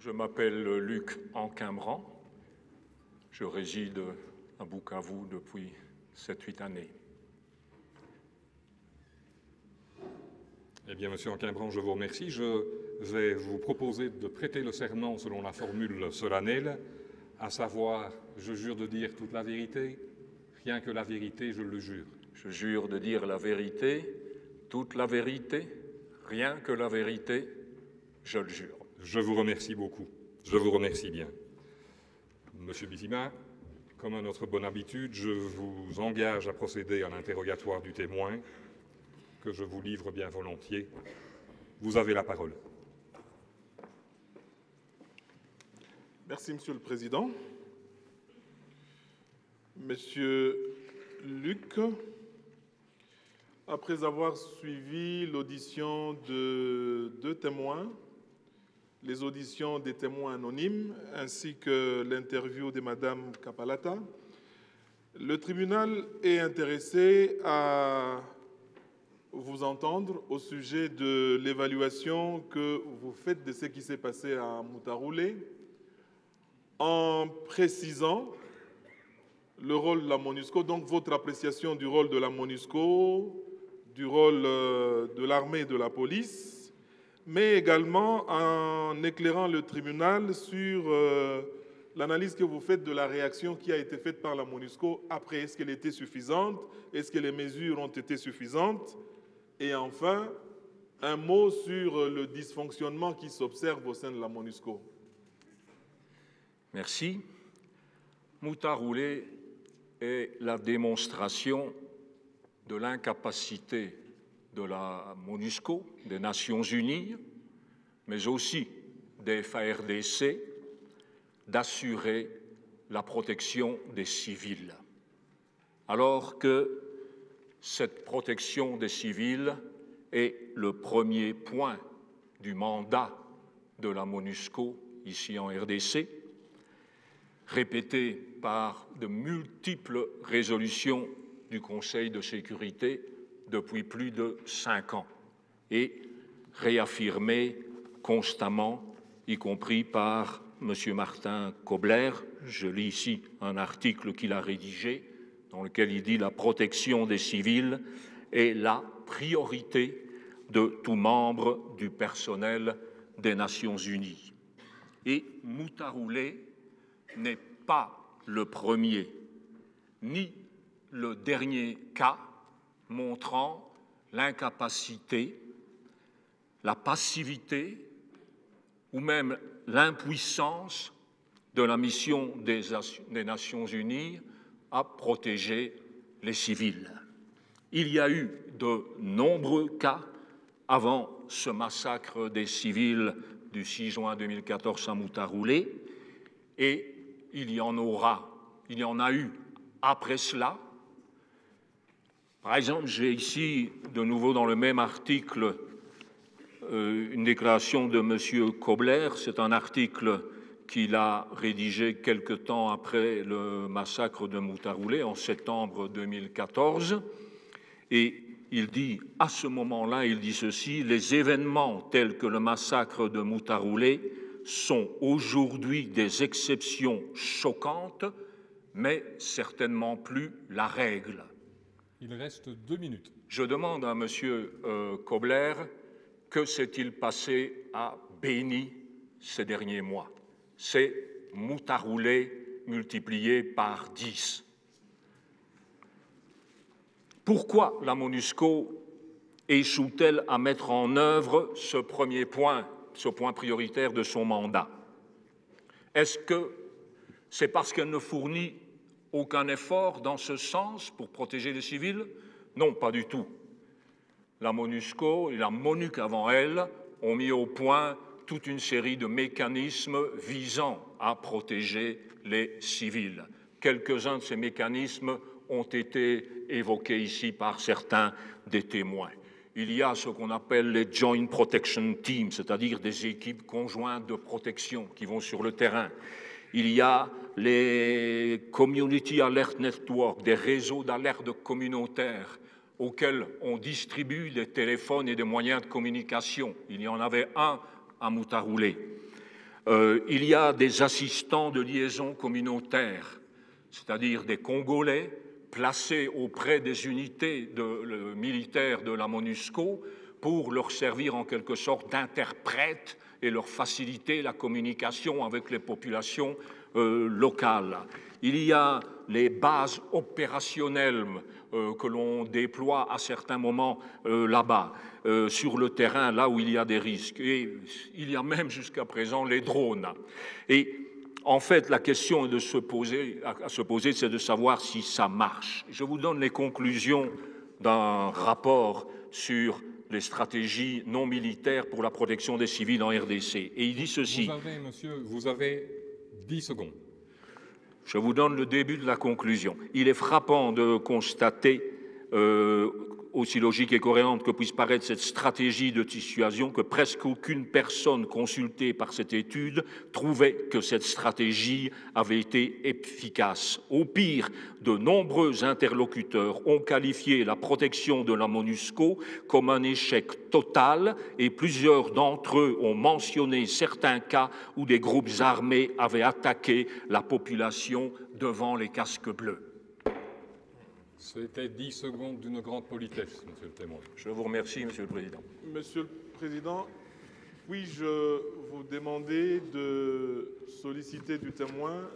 Je m'appelle Luc Anquimbran. Je réside à Bukavu depuis 7-8 années. Eh bien, Monsieur Anquimbran, je vous remercie. Je vais vous proposer de prêter le serment selon la formule solennelle, à savoir, je jure de dire toute la vérité, rien que la vérité, je le jure. Je jure de dire la vérité, toute la vérité, rien que la vérité, je le jure. Je vous remercie beaucoup. Je vous remercie bien. Monsieur Bizima, comme à notre bonne habitude, je vous engage à procéder à l'interrogatoire du témoin, que je vous livre bien volontiers. Vous avez la parole. Merci, Monsieur le Président. Monsieur Luc, après avoir suivi l'audition de 2 témoins, les auditions des témoins anonymes ainsi que l'interview de Madame Kapalata, le tribunal est intéressé à vous entendre au sujet de l'évaluation que vous faites de ce qui s'est passé à Moutaroulé, en précisant le rôle de la MONUSCO, donc votre appréciation du rôle de la MONUSCO, du rôle de l'armée et de la police, mais également en éclairant le tribunal sur l'analyse que vous faites de la réaction qui a été faite par la MONUSCO après. Est-ce qu'elle était suffisante? Est-ce que les mesures ont été suffisantes? Et enfin, un mot sur le dysfonctionnement qui s'observe au sein de la MONUSCO. Merci. Moutaroulé est la démonstration de l'incapacité de la MONUSCO, des Nations Unies, mais aussi des FARDC, d'assurer la protection des civils. Alors que cette protection des civils est le premier point du mandat de la MONUSCO ici en RDC, répété par de multiples résolutions du Conseil de sécurité depuis plus de 5 ans et réaffirmé constamment, y compris par M. Martin Kobler. Je lis ici un article qu'il a rédigé dans lequel il dit « La protection des civils est la priorité de tout membre du personnel des Nations Unies ». Et Moutaroulé n'est pas le premier ni le dernier cas montrant l'incapacité, la passivité ou même l'impuissance de la mission des Nations Unies à protéger les civils. Il y a eu de nombreux cas avant ce massacre des civils du 6 juin 2014 à Moutaroulé et il y en a eu après cela. Par exemple, j'ai ici, de nouveau dans le même article, une déclaration de M. Kobler. C'est un article qu'il a rédigé quelque temps après le massacre de Moutaroulé, en septembre 2014. Et il dit, à ce moment-là, il dit ceci: « Les événements tels que le massacre de Moutaroulé sont aujourd'hui des exceptions choquantes, mais certainement plus la règle. » Il reste 2 minutes. Je demande à M. Kobler, que s'est-il passé à Béni ces derniers mois? C'est Moutaroulé multiplié par 10. Pourquoi la MONUSCO échoue-t-elle à mettre en œuvre ce premier point, ce point prioritaire de son mandat? Est-ce que c'est parce qu'elle ne fournit aucun effort dans ce sens pour protéger les civils? Non, pas du tout. La MONUSCO et la MONUC avant elle ont mis au point toute une série de mécanismes visant à protéger les civils. Quelques-uns de ces mécanismes ont été évoqués ici par certains des témoins. Il y a ce qu'on appelle les Joint Protection Teams, c'est-à-dire des équipes conjointes de protection qui vont sur le terrain. Il y a les Community Alert Network, des réseaux d'alerte communautaires auxquels on distribue des téléphones et des moyens de communication. Il y en avait un à Moutaroulé. Il y a des assistants de liaison communautaire, c'est-à-dire des Congolais placés auprès des unités militaires de la MONUSCO pour leur servir en quelque sorte d'interprètes et leur faciliter la communication avec les populations locales. Il y a les bases opérationnelles que l'on déploie à certains moments là-bas, sur le terrain, là où il y a des risques. Et il y a même jusqu'à présent les drones. Et en fait, la question à se poser, c'est de savoir si ça marche. Je vous donne les conclusions d'un rapport sur les stratégies non militaires pour la protection des civils en RDC. Et il dit ceci. Vous avez 10 secondes. Je vous donne le début de la conclusion. Il est frappant de constater, aussi logique et cohérente que puisse paraître cette stratégie de dissuasion, que presque aucune personne consultée par cette étude trouvait que cette stratégie avait été efficace. Au pire, de nombreux interlocuteurs ont qualifié la protection de la MONUSCO comme un échec total et plusieurs d'entre eux ont mentionné certains cas où des groupes armés avaient attaqué la population devant les casques bleus. C'était 10 secondes d'une grande politesse, Monsieur le témoin. Je vous remercie, Monsieur le Président. Monsieur le Président, puis-je vous demander de solliciter du témoin,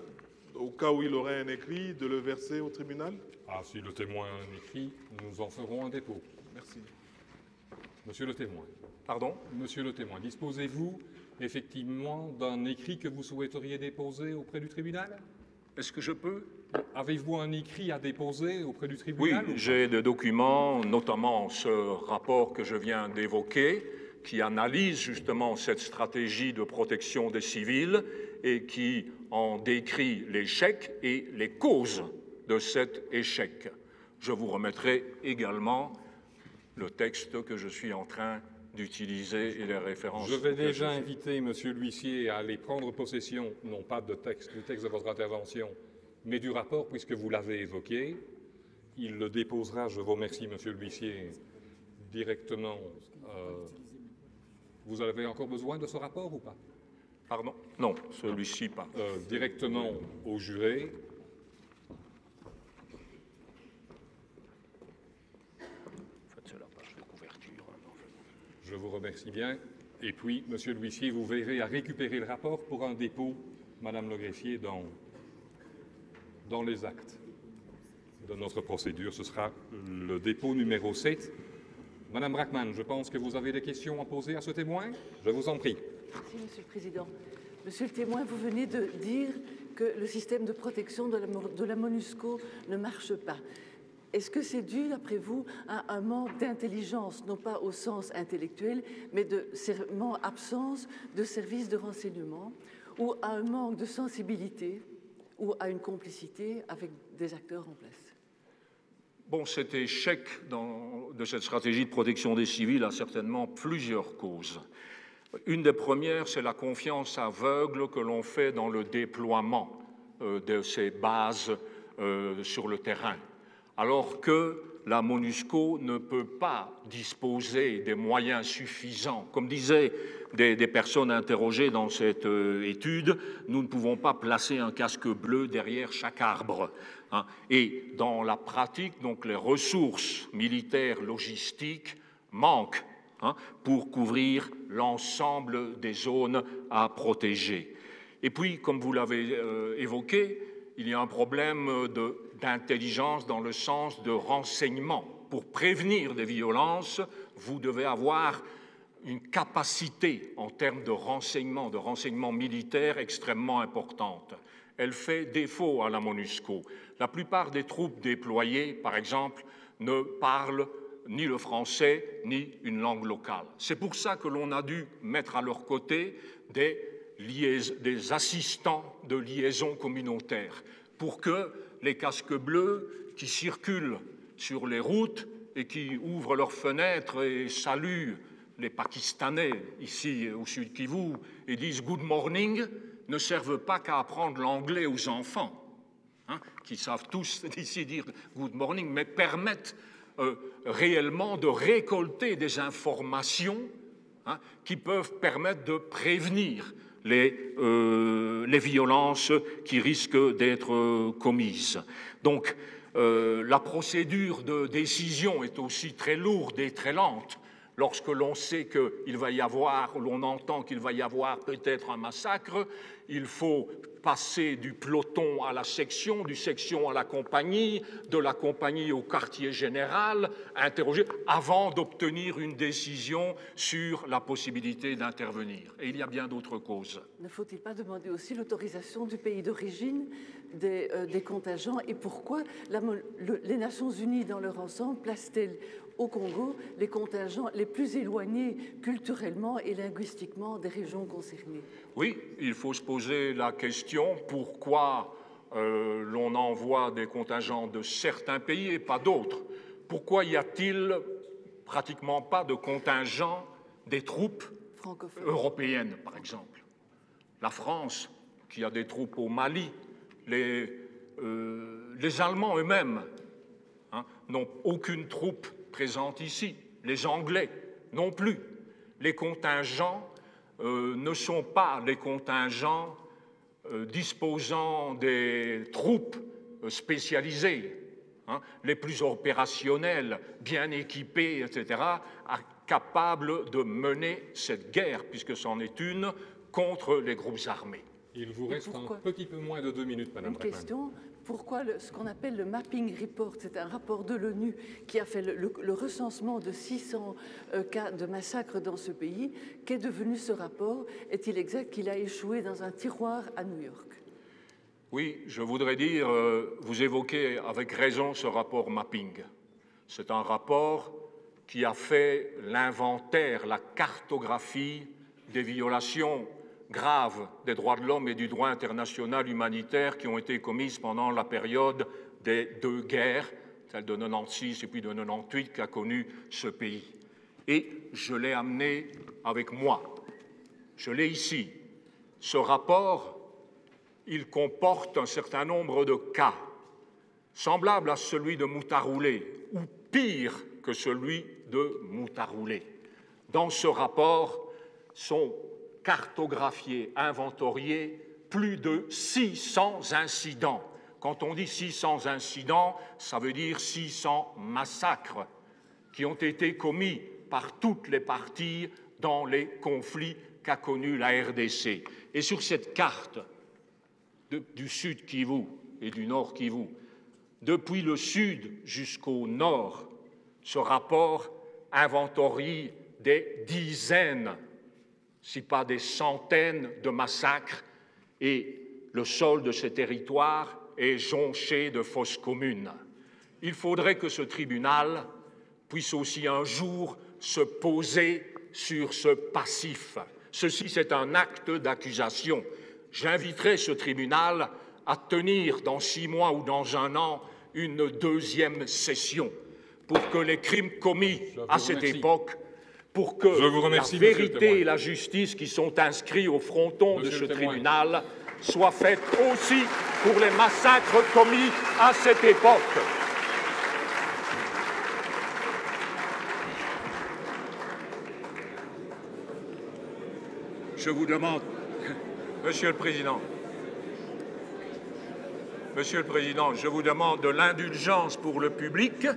au cas où il aurait un écrit, de le verser au tribunal? Ah, si le témoin a un écrit, nous en ferons un dépôt. Merci. Monsieur le témoin. Pardon? Monsieur le témoin, disposez-vous effectivement d'un écrit que vous souhaiteriez déposer auprès du tribunal? Est-ce que je peux? Avez-vous un écrit à déposer auprès du tribunal? Oui, j'ai des documents, notamment ce rapport que je viens d'évoquer, qui analyse justement cette stratégie de protection des civils et qui en décrit l'échec et les causes de cet échec. Je vous remettrai également le texte que je suis en train d'utiliser et les références. Je vais déjà inviter Monsieur l'huissier à aller prendre possession, non pas du texte de votre intervention, mais du rapport, puisque vous l'avez évoqué. Il le déposera, je vous remercie, Monsieur l'huissier, directement. Vous avez encore besoin de ce rapport ou pas? Pardon? Non, celui-ci pas. Directement au juré. C'est la page de couverture. Je vous remercie bien. Et puis, Monsieur l'huissier, vous verrez à récupérer le rapport pour un dépôt, Madame le greffier, dans les actes de notre procédure. Ce sera le dépôt numéro 7. Madame Brackmann, je pense que vous avez des questions à poser à ce témoin. Je vous en prie. Merci, Monsieur le Président. Monsieur le témoin, vous venez de dire que le système de protection de la MONUSCO ne marche pas. Est-ce que c'est dû, d'après vous, à un manque d'intelligence, non pas au sens intellectuel, mais de absence de services de renseignement, ou à un manque de sensibilité, ou à une complicité avec des acteurs en place? Bon, cet échec de cette stratégie de protection des civils a certainement plusieurs causes. Une des premières, c'est la confiance aveugle que l'on fait dans le déploiement de ces bases sur le terrain, alors que la MONUSCO ne peut pas disposer des moyens suffisants. Comme disaient des personnes interrogées dans cette étude, nous ne pouvons pas placer un casque bleu derrière chaque arbre. Hein. Et dans la pratique, donc, les ressources militaires logistiques manquent pour couvrir l'ensemble des zones à protéger. Et puis, comme vous l'avez évoqué, il y a un problème d'intelligence dans le sens de renseignement. Pour prévenir des violences, vous devez avoir une capacité en termes de renseignement militaire extrêmement importante. Elle fait défaut à la MONUSCO. La plupart des troupes déployées, par exemple, ne parlent ni le français ni une langue locale. C'est pour ça que l'on a dû mettre à leur côté des assistants de liaison communautaire pour que les casques bleus qui circulent sur les routes et qui ouvrent leurs fenêtres et saluent les Pakistanais ici au Sud Kivu et disent « Good morning » ne servent pas qu'à apprendre l'anglais aux enfants, qui savent tous ici dire « Good morning », mais permettent réellement de récolter des informations qui peuvent permettre de prévenir les violences qui risquent d'être commises. Donc, la procédure de décision est aussi très lourde et très lente. Lorsque l'on sait qu'il va y avoir, l'on entend qu'il va y avoir peut-être un massacre, il faut passer du peloton à la section, du section à la compagnie, de la compagnie au quartier général, interroger, avant d'obtenir une décision sur la possibilité d'intervenir. Et il y a bien d'autres causes. Ne faut-il pas demander aussi l'autorisation du pays d'origine des contingents et pourquoi les Nations Unies dans leur ensemble placent-elles au Congo les contingents les plus éloignés culturellement et linguistiquement des régions concernées? Oui, il faut se poser la question pourquoi l'on envoie des contingents de certains pays et pas d'autres. Pourquoi y a-t-il pratiquement pas de contingents des troupes européennes, par exemple? La France, qui a des troupes au Mali, les Allemands eux-mêmes n'ont aucune troupe présente ici, les Anglais non plus. Les contingents ne sont pas les contingents disposant des troupes spécialisées, les plus opérationnels, bien équipés, etc., capables de mener cette guerre, puisque c'en est une, contre les groupes armés. Il vous reste un petit peu moins de 2 minutes, Madame Redman. Une question. Pourquoi ce qu'on appelle le mapping report, c'est un rapport de l'ONU qui a fait le recensement de 600 cas de massacres dans ce pays. Qu'est devenu ce rapport? Est-il exact qu'il a échoué dans un tiroir à New York? Oui, je voudrais dire, vous évoquez avec raison ce rapport mapping. C'est un rapport qui a fait l'inventaire, la cartographie des violations graves des droits de l'homme et du droit international humanitaire qui ont été commises pendant la période des 2 guerres, celle de 96 et puis de 98 qu'a connu ce pays. Et je l'ai amené avec moi. Je l'ai ici. Ce rapport, il comporte un certain nombre de cas, semblables à celui de Moutaroulé, ou pire que celui de Moutaroulé. Dans ce rapport sont cartographiés, inventoriés plus de 600 incidents. Quand on dit 600 incidents, ça veut dire 600 massacres qui ont été commis par toutes les parties dans les conflits qu'a connus la RDC. Et sur cette carte du Sud Kivu et du Nord Kivu, depuis le Sud jusqu'au Nord, ce rapport inventorie des dizaines, si pas des centaines de massacres, et le sol de ces territoires est jonché de fosses communes. Il faudrait que ce tribunal puisse aussi un jour se poser sur ce passif. Ceci, c'est un acte d'accusation. J'inviterai ce tribunal à tenir dans 6 mois ou dans 1 an une 2e session pour que les crimes commis à cette époque, pour que la vérité et la justice qui sont inscrits au fronton de ce tribunal soient faites aussi pour les massacres commis à cette époque. Je vous demande, Monsieur le Président, je vous demande de l'indulgence pour le public.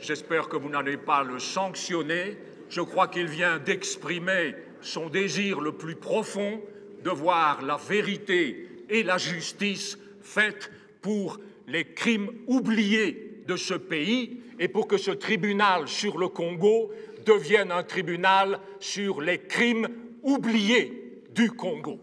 J'espère que vous n'allez pas le sanctionner. Je crois qu'il vient d'exprimer son désir le plus profond de voir la vérité et la justice faites pour les crimes oubliés de ce pays et pour que ce tribunal sur le Congo devienne un tribunal sur les crimes oubliés du Congo.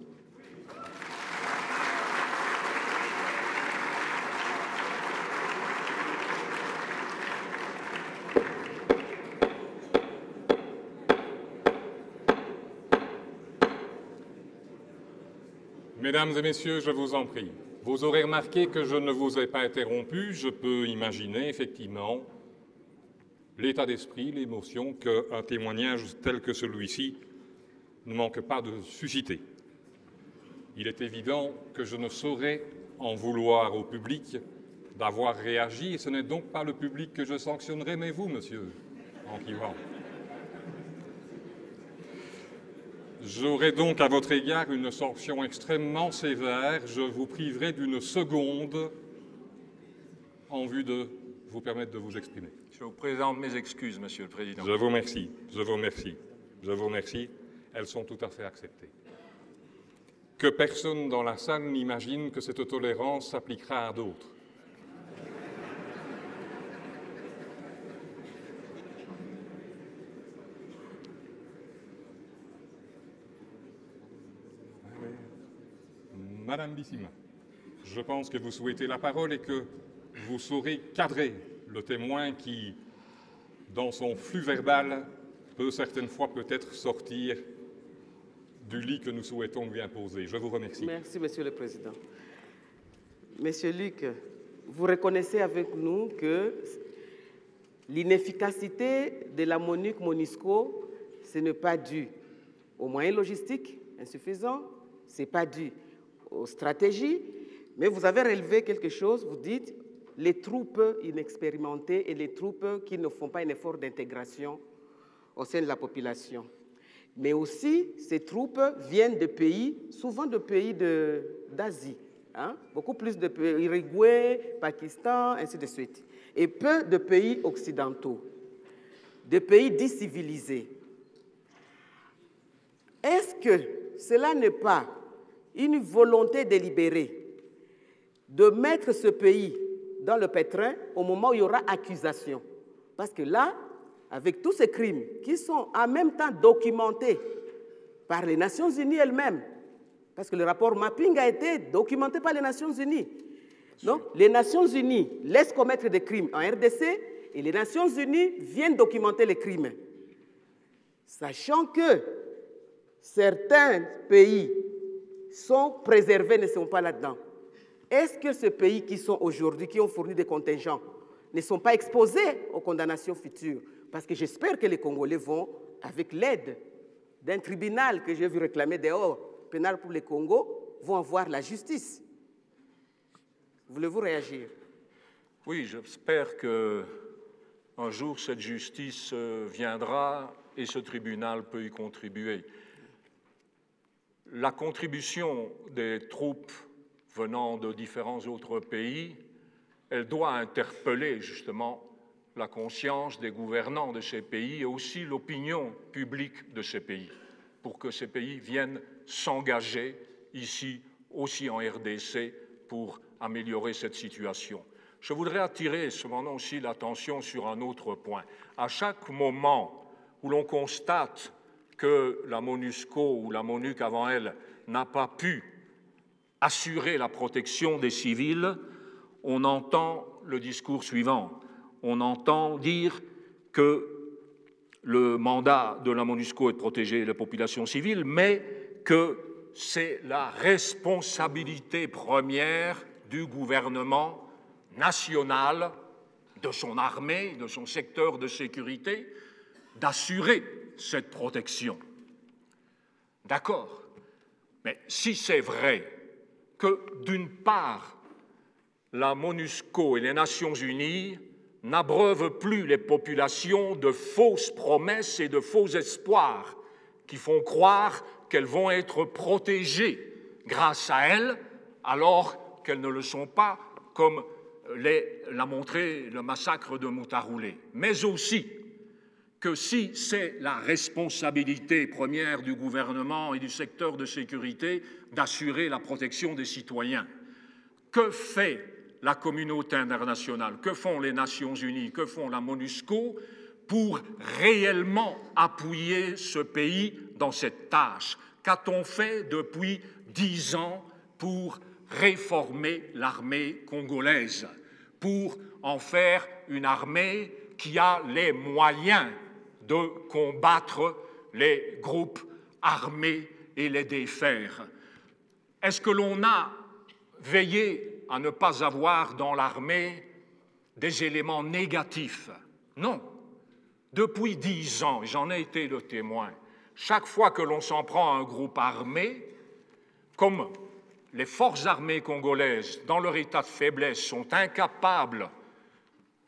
Mesdames et messieurs, je vous en prie, vous aurez remarqué que je ne vous ai pas interrompu. Je peux imaginer effectivement l'état d'esprit, l'émotion qu'un témoignage tel que celui-ci ne manque pas de susciter. Il est évident que je ne saurais en vouloir au public d'avoir réagi, et ce n'est donc pas le public que je sanctionnerai, mais vous, monsieur Anquivan. J'aurai donc à votre égard une sanction extrêmement sévère. Je vous priverai d'une seconde en vue de vous permettre de vous exprimer. Je vous présente mes excuses, Monsieur le Président. Je vous remercie, je vous remercie, je vous remercie. Elles sont tout à fait acceptées. Que personne dans la salle n'imagine que cette tolérance s'appliquera à d'autres. Madame Bissima, je pense que vous souhaitez la parole et que vous saurez cadrer le témoin qui, dans son flux verbal, peut certaines fois peut-être sortir du lit que nous souhaitons lui imposer. Je vous remercie. Merci, Monsieur le Président. Monsieur Luc, vous reconnaissez avec nous que l'inefficacité de la MONUC-MONUSCO, ce n'est pas dû aux moyens logistiques insuffisants, ce n'est pas dû aux stratégies, mais vous avez relevé quelque chose, vous dites les troupes inexpérimentées et les troupes qui ne font pas un effort d'intégration au sein de la population. Mais aussi, ces troupes viennent de pays, souvent de pays d'Asie, hein? Beaucoup plus de pays, Uruguay, Pakistan, ainsi de suite, et peu de pays occidentaux, de pays dits civilisés. Est-ce que cela n'est pas une volonté délibérée de mettre ce pays dans le pétrin au moment où il y aura accusation? Parce que là, avec tous ces crimes qui sont en même temps documentés par les Nations Unies elles-mêmes, parce que le rapport mapping a été documenté par les Nations Unies. Donc, les Nations Unies laissent commettre des crimes en RDC et les Nations Unies viennent documenter les crimes. Sachant que certains pays sont préservés, ne sont pas là-dedans. Est-ce que ces pays qui sont aujourd'hui, qui ont fourni des contingents, ne sont pas exposés aux condamnations futures? Parce que j'espère que les Congolais vont, avec l'aide d'un tribunal que j'ai vu réclamer dehors, pénal pour les Congo, vont avoir la justice. Voulez-vous réagir? Oui, j'espère qu'un jour cette justice viendra et ce tribunal peut y contribuer. La contribution des troupes venant de différents autres pays, elle doit interpeller justement la conscience des gouvernants de ces pays et aussi l'opinion publique de ces pays, pour que ces pays viennent s'engager ici, aussi en RDC, pour améliorer cette situation. Je voudrais attirer cependant aussi l'attention sur un autre point. À chaque moment où l'on constate que la MONUSCO ou la MONUC avant elle n'a pas pu assurer la protection des civils, on entend le discours suivant. On entend dire que le mandat de la MONUSCO est de protéger les populations civiles, mais que c'est la responsabilité première du gouvernement national, de son armée, de son secteur de sécurité, d'assurer cette protection. D'accord, mais si c'est vrai que, d'une part, la MONUSCO et les Nations Unies n'abreuvent plus les populations de fausses promesses et de faux espoirs qui font croire qu'elles vont être protégées grâce à elles, alors qu'elles ne le sont pas, comme l'a montré le massacre de Moutaroulé. Mais aussi que si c'est la responsabilité première du gouvernement et du secteur de sécurité d'assurer la protection des citoyens, que fait la communauté internationale, que font les Nations Unies, que font la MONUSCO pour réellement appuyer ce pays dans cette tâche? Qu'a-t-on fait depuis 10 ans pour réformer l'armée congolaise, pour en faire une armée qui a les moyens de combattre les groupes armés et les défaire? Est-ce que l'on a veillé à ne pas avoir dans l'armée des éléments négatifs? Non. Depuis 10 ans, j'en ai été le témoin, chaque fois que l'on s'en prend à un groupe armé, comme les forces armées congolaises, dans leur état de faiblesse, sont incapables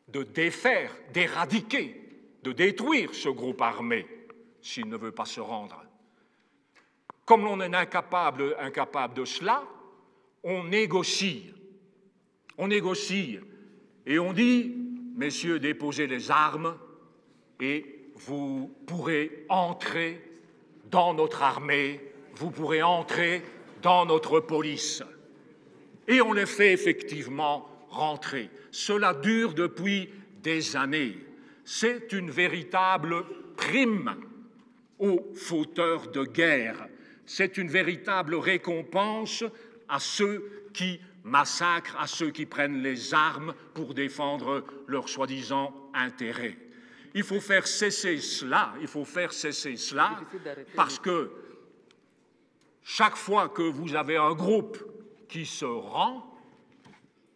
de défaire, d'éradiquer, de détruire ce groupe armé s'il ne veut pas se rendre, comme on est incapable de cela, on négocie. On négocie et on dit, messieurs, déposez les armes et vous pourrez entrer dans notre armée, vous pourrez entrer dans notre police. Et on les fait effectivement rentrer. Cela dure depuis des années. C'est une véritable prime aux fauteurs de guerre. C'est une véritable récompense à ceux qui massacrent, à ceux qui prennent les armes pour défendre leurs soi-disant intérêts. Il faut faire cesser cela, parce que chaque fois que vous avez un groupe qui se rend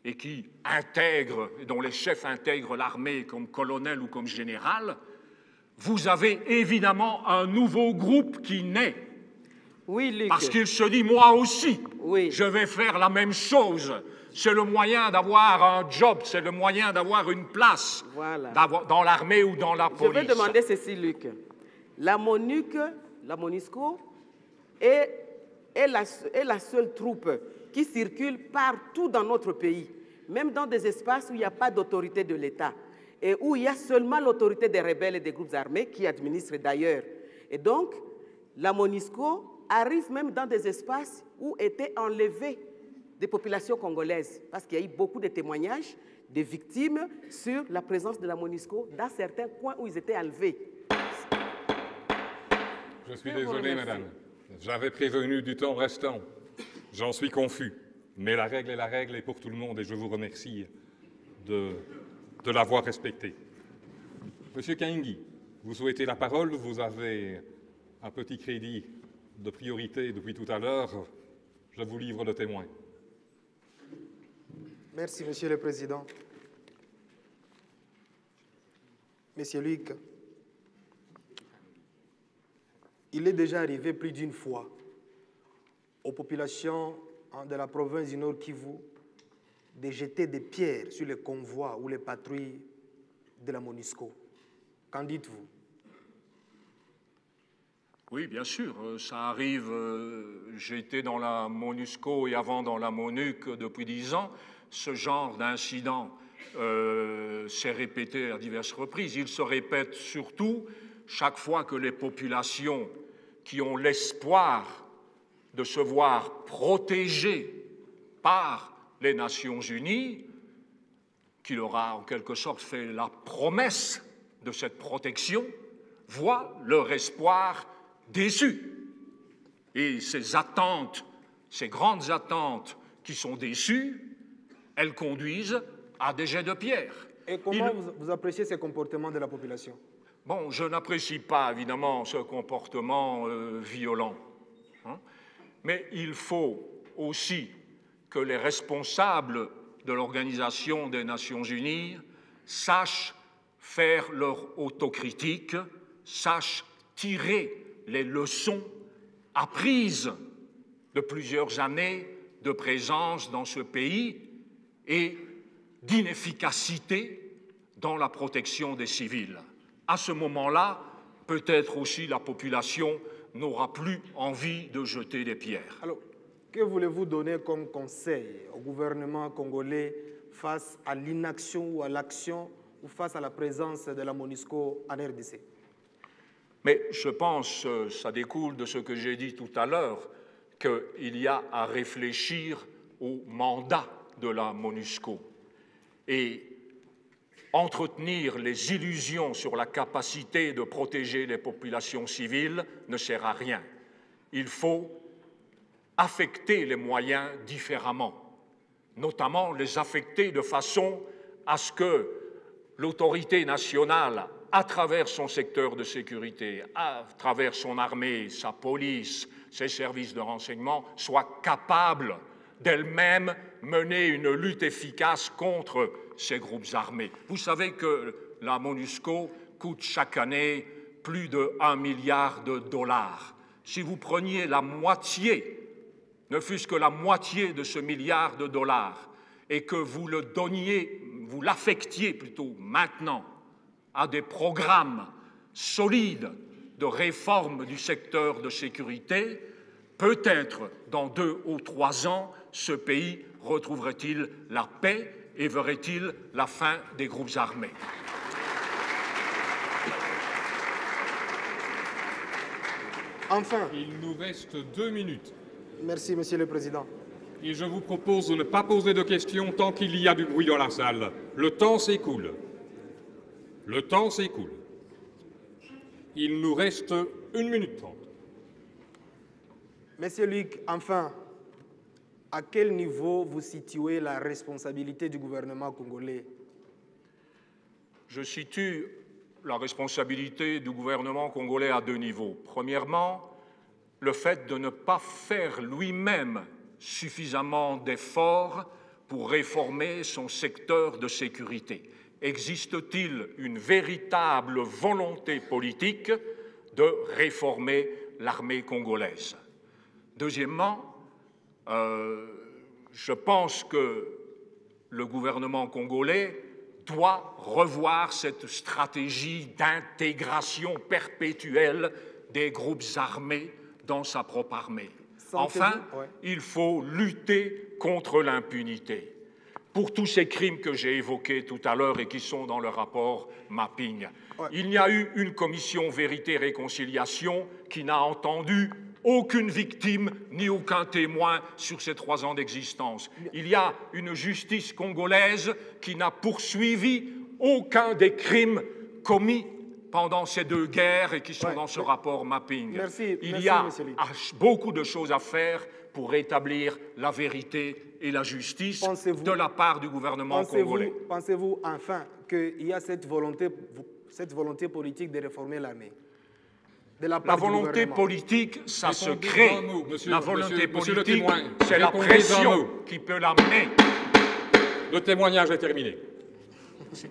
et qui intègre, dont les chefs intègrent l'armée comme colonel ou comme général, vous avez évidemment un nouveau groupe qui naît. Oui, Luc. Parce qu'il se dit, moi aussi, oui, je vais faire la même chose. C'est le moyen d'avoir un job, c'est le moyen d'avoir une place dans l'armée ou dans la police. Je vais demander ceci, Luc. La MONUSCO est la seule troupe qui circule partout dans notre pays, même dans des espaces où il n'y a pas d'autorité de l'État et où il y a seulement l'autorité des rebelles et des groupes armés qui administrent d'ailleurs. Et donc, la MONUSCO arrive même dans des espaces où étaient enlevées des populations congolaises, parce qu'il y a eu beaucoup de témoignages de victimes sur la présence de la MONUSCO dans certains coins où ils étaient enlevés. Je suis désolé, madame. J'avais prévenu du temps restant. J'en suis confus. Mais la règle est la règle et pour tout le monde, et je vous remercie de l'avoir respectée. Monsieur Kaingi, vous souhaitez la parole, vous avez un petit crédit de priorité depuis tout à l'heure. Je vous livre le témoin. Merci, Monsieur le Président. Monsieur Luc, il est déjà arrivé plus d'une fois aux populations de la province du Nord Kivu de jeter des pierres sur les convois ou les patrouilles de la MONUSCO. Qu'en dites-vous? Oui, bien sûr, ça arrive. J'étais dans la MONUSCO et avant dans la MONUC depuis 10 ans. Ce genre d'incident s'est répété à diverses reprises. Il se répète surtout chaque fois que les populations qui ont l'espoir de se voir protégées par les Nations Unies, qui leur a en quelque sorte fait la promesse de cette protection, voient leur espoir déçu. Et ces attentes, ces grandes attentes qui sont déçues, elles conduisent à des jets de pierre. Et comment vous appréciez ces comportements de la population? Bon, je n'apprécie pas évidemment ce comportement violent. Mais il faut aussi que les responsables de l'Organisation des Nations Unies sachent faire leur autocritique, sachent tirer les leçons apprises de plusieurs années de présence dans ce pays et d'inefficacité dans la protection des civils. À ce moment-là, peut-être aussi la population n'aura plus envie de jeter des pierres. Alors, que voulez-vous donner comme conseil au gouvernement congolais face à l'inaction ou à l'action ou face à la présence de la MONUSCO en RDC? Mais je pense, ça découle de ce que j'ai dit tout à l'heure, qu'il y a à réfléchir au mandat de la MONUSCO. Et entretenir les illusions sur la capacité de protéger les populations civiles ne sert à rien. Il faut affecter les moyens différemment, notamment les affecter de façon à ce que l'autorité nationale, à travers son secteur de sécurité, à travers son armée, sa police, ses services de renseignement, soit capable d'elle-même mener une lutte efficace contre ces groupes armés. Vous savez que la MONUSCO coûte chaque année plus de 1 milliard de dollars. Si vous preniez la moitié, ne fût-ce que la moitié de ce milliard de dollars, et que vous le donniez, vous l'affectiez plutôt maintenant à des programmes solides de réforme du secteur de sécurité, Peut-être dans 2 ou 3 ans, ce pays retrouverait-il la paix et verrait-il la fin des groupes armés. Enfin, Il nous reste 2 minutes. merci, Monsieur le Président. Et je vous propose de ne pas poser de questions tant qu'il y a du bruit dans la salle. Le temps s'écoule. Le temps s'écoule. Il nous reste 1 minute 30. Monsieur Luc, enfin, à quel niveau vous situez la responsabilité du gouvernement congolais? Je situe la responsabilité du gouvernement congolais à 2 niveaux. Premièrement, le fait de ne pas faire lui-même suffisamment d'efforts pour réformer son secteur de sécurité. Existe-t-il une véritable volonté politique de réformer l'armée congolaise? Deuxièmement, je pense que le gouvernement congolais doit revoir cette stratégie d'intégration perpétuelle des groupes armés dans sa propre armée. Enfin, il faut lutter contre l'impunité. Pour tous ces crimes que j'ai évoqués tout à l'heure et qui sont dans le rapport Mapping, il n'y a eu une commission vérité-réconciliation qui n'a entendu aucune victime ni aucun témoin sur ces 3 ans d'existence. Il y a une justice congolaise qui n'a poursuivi aucun des crimes commis pendant ces 2 guerres et qui sont dans ce rapport Mapping. Il y a beaucoup de choses à faire pour rétablir la vérité et la justice de la part du gouvernement congolais. Pensez-vous enfin qu'il y a cette volonté politique de réformer l'armée? La volonté politique, ça se crée. La volonté politique, c'est la Répondez pression qui peut l'amener. Le témoignage est terminé. Merci.